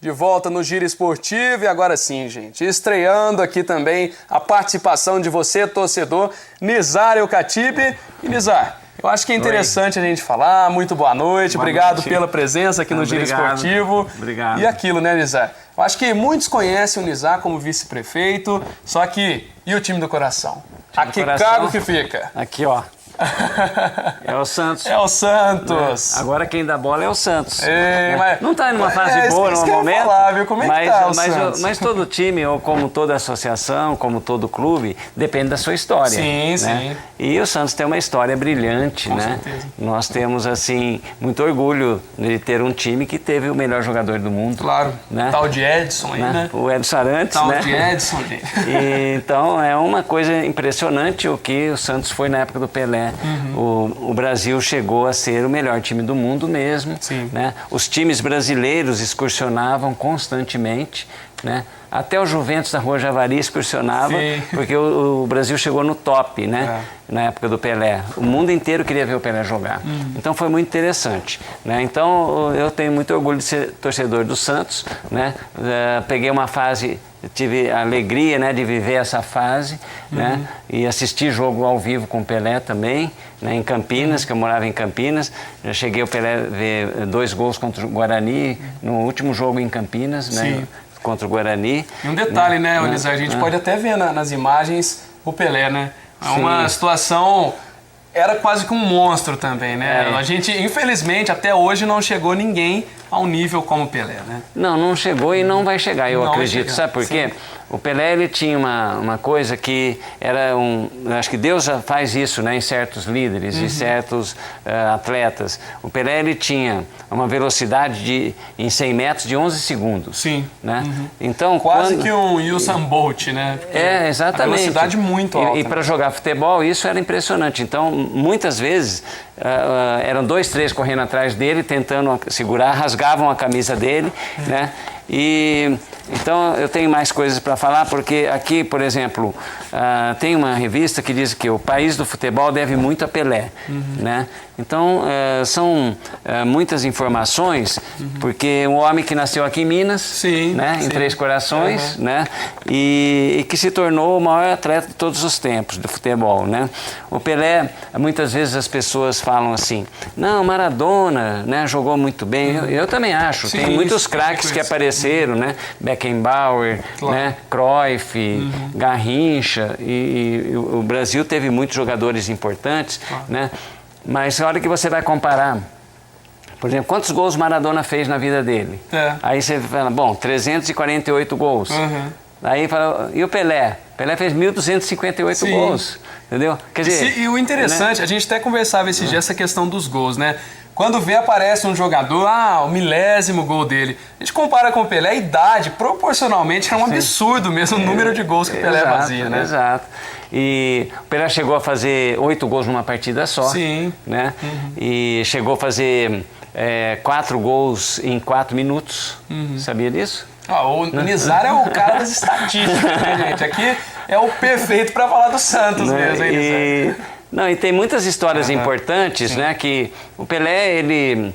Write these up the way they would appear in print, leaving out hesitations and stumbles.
De volta no Giro Esportivo e agora sim, gente, estreando aqui também a participação de você, torcedor, Nizar El-Khatib. E Nizar, eu acho que é interessante a gente falar. Muito boa noite, obrigado pela presença aqui no Giro Esportivo. Obrigado. E aquilo, né, Nizar? Eu acho que muitos conhecem o Nizar como vice-prefeito, só que, e o time do coração? A que cargo que fica? Aqui, ó. É o Santos. É o Santos. Agora quem dá bola é o Santos. Mas, não está numa fase boa no momento. Falar, viu? Como é que tá o Santos? Mas todo time, ou como toda associação, como todo clube, depende da sua história. Sim, né? sim. E o Santos tem uma história brilhante, Com né? certeza. Nós temos, assim, muito orgulho de ter um time que teve o melhor jogador do mundo. Né? Né? Tal de Edson aí, né? O Edson Arantes, Tal né? de Edson, gente. Então, é uma coisa impressionante o que o Santos foi na época do Pelé. O Brasil chegou a ser o melhor time do mundo mesmo. Sim. Né? Os times brasileiros excursionavam constantemente, né? Até o Juventus da Rua Javari excursionava, Sim. porque o Brasil chegou no top, né? Na época do Pelé. O mundo inteiro queria ver o Pelé jogar. Então foi muito interessante. Né? Então eu tenho muito orgulho de ser torcedor do Santos. Né? Peguei uma fase, tive a alegria, né, de viver essa fase, né? E assistir jogo ao vivo com o Pelé também, né, em Campinas, que eu morava em Campinas. Já cheguei o Pelé ver 2 gols contra o Guarani no último jogo em Campinas, né, contra o Guarani. E um detalhe, né, Nizar, a gente pode até ver nas imagens o Pelé, né? É uma situação... Era quase que um monstro também, né? A gente, infelizmente, até hoje não chegou ninguém ao nível como o Pelé, né? Não chegou e não vai chegar, eu acredito. Sabe por quê? Sim. O Pelé, ele tinha uma coisa que era acho que Deus já faz isso, né, em certos líderes e certos atletas. O Pelé, ele tinha uma velocidade em 100 metros de 11 segundos. Sim. Né? Então, quase que um Usain Bolt, né? Exatamente. A velocidade muito alta. E para jogar futebol, isso era impressionante. Então, muitas vezes, eram 2, 3 correndo atrás dele, tentando segurar, rasgavam a camisa dele, né? E então eu tenho mais coisas para falar, porque aqui, por exemplo, tem uma revista que diz que o país do futebol deve muito a Pelé, né? Então são muitas informações, porque um homem que nasceu aqui em Minas, né, em Três Corações, né, e que se tornou o maior atleta de todos os tempos do futebol, né? O Pelé, muitas vezes as pessoas falam assim, não, Maradona, né, jogou muito bem. Eu também acho, tem muitos craques que apareceram, né? Beckenbauer, né, Cruyff, Garrincha, e o Brasil teve muitos jogadores importantes, né? Mas a hora que você vai comparar, por exemplo, quantos gols Maradona fez na vida dele? Aí você fala, bom, 348 gols. Aí fala, e o Pelé? Pelé fez 1.258 gols, entendeu? Quer dizer, e o interessante, né? A gente até conversava esse dia essa questão dos gols, né? Quando aparece um jogador, o 1000º gol dele. A gente compara com o Pelé, a idade, proporcionalmente, é um absurdo mesmo o número de gols que o Pelé fazia, né? Exato. E o Pelé chegou a fazer 8 gols numa partida só. Né? E chegou a fazer 4 gols em 4 minutos. Sabia disso? O Nizar é o cara das estatísticas, né, gente? Aqui é o perfeito para falar do Santos mesmo, hein, Nizar? E tem muitas histórias importantes, né? Que o Pelé, ele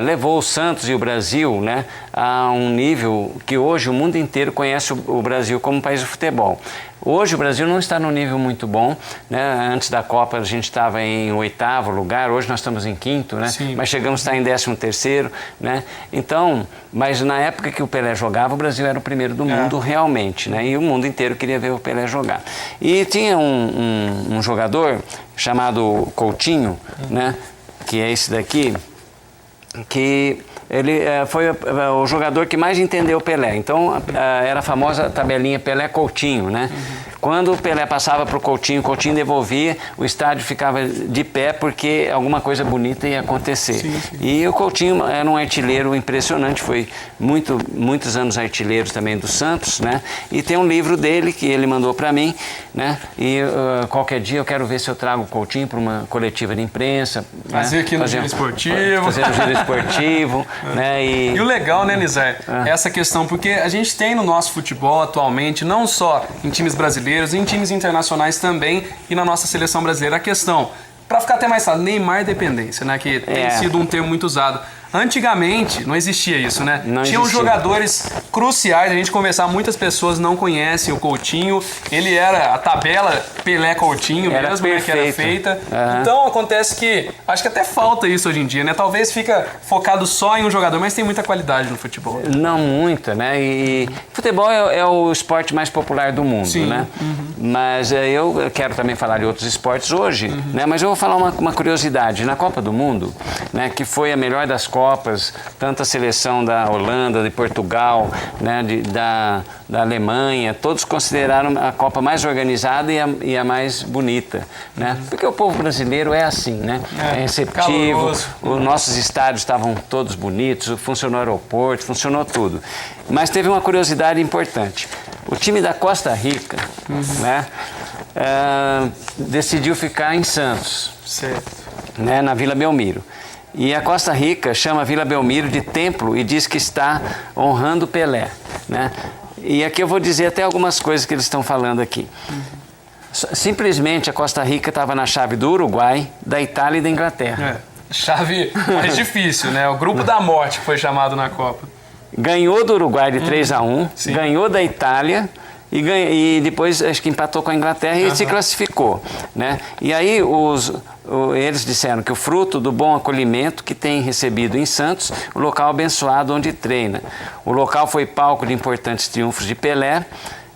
levou o Santos e o Brasil, né, a um nível que hoje o mundo inteiro conhece o Brasil como país do futebol. Hoje o Brasil não está num nível muito bom, né? Antes da Copa a gente estava em 8º lugar, hoje nós estamos em 5º, né? Mas chegamos a estar em 13º, né? Então, mas na época que o Pelé jogava, o Brasil era o primeiro do mundo realmente, né? E o mundo inteiro queria ver o Pelé jogar. E tinha um jogador chamado Coutinho, né? Que é esse daqui, que ele foi o jogador que mais entendeu o Pelé. Então, era a famosa tabelinha Pelé-Coutinho, né? Quando o Pelé passava para o Coutinho devolvia, o estádio ficava de pé porque alguma coisa bonita ia acontecer. E o Coutinho era um artilheiro impressionante, foi muitos anos artilheiro também do Santos, né? E tem um livro dele que ele mandou para mim, né? E qualquer dia eu quero ver se eu trago o Coutinho para uma coletiva de imprensa. Fazer aqui no Giro Esportivo. Fazer no Giro Esportivo. Né? E o legal, né, Nizar, essa questão, porque a gente tem no nosso futebol atualmente, não só em times brasileiros, brasileiros, em times internacionais também e na nossa seleção brasileira. A questão, para ficar até mais claro, Neymar dependência, né? Que tem sido um termo muito usado. Antigamente não existia isso, né? Tinham jogadores cruciais, a gente conversar, muitas pessoas não conhecem o Coutinho, ele era a tabela Pelé-Coutinho mesmo, né, que era feita. Então acontece que, acho que até falta isso hoje em dia, né? Talvez fica focado só em um jogador, mas tem muita qualidade no futebol. Não muita, né? E futebol é o esporte mais popular do mundo, sim, né? Mas eu quero também falar de outros esportes hoje, né? Mas eu vou falar uma curiosidade. Na Copa do Mundo, né, que foi a melhor das Copas, tanto a seleção da Holanda, de Portugal, né, da Alemanha, todos consideraram a Copa mais organizada e a mais bonita, né? Porque o povo brasileiro é assim, né? É receptivo, os nossos estádios estavam todos bonitos, funcionou o aeroporto, funcionou tudo. Mas teve uma curiosidade importante. O time da Costa Rica, né, decidiu ficar em Santos, né, na Vila Belmiro. E a Costa Rica chama a Vila Belmiro de templo e diz que está honrando Pelé, né? E aqui eu vou dizer até algumas coisas que eles estão falando aqui. Simplesmente a Costa Rica estava na chave do Uruguai, da Itália e da Inglaterra. Chave mais difícil, né? O grupo da morte que foi chamado na Copa. Ganhou do Uruguai de 3-1, ganhou da Itália e depois acho que empatou com a Inglaterra e se classificou, né? E aí eles disseram que o fruto do bom acolhimento que tem recebido em Santos, o local abençoado onde treina. O local foi palco de importantes triunfos de Pelé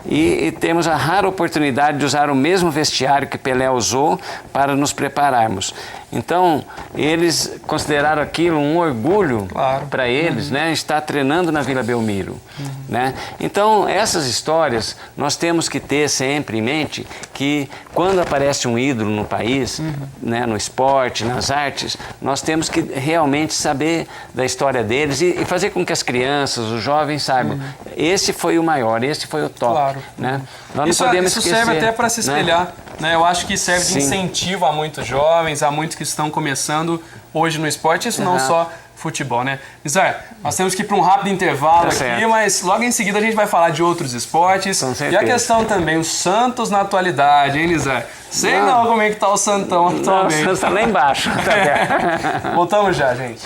e temos a rara oportunidade de usar o mesmo vestiário que Pelé usou para nos prepararmos. Então, eles consideraram aquilo um orgulho para eles, né? Estar treinando na Vila Belmiro, né? Então, essas histórias, nós temos que ter sempre em mente que quando aparece um ídolo no país, né, no esporte, nas artes, nós temos que realmente saber da história deles e fazer com que as crianças, os jovens saibam, esse foi o maior, esse foi o top, né? Nós não podemos isso esquecer, serve até para se espelhar, né? Eu acho que serve de Sim. incentivo a muitos jovens, a muitos que estão começando hoje no esporte, isso não só futebol, né? Nizar, nós temos que ir para um rápido intervalo aqui, mas logo em seguida a gente vai falar de outros esportes. E a questão também, o Santos na atualidade, hein, Nizar? Sei não como é que tá o Santão atualmente. O Santos tá lá embaixo. Voltamos já, gente.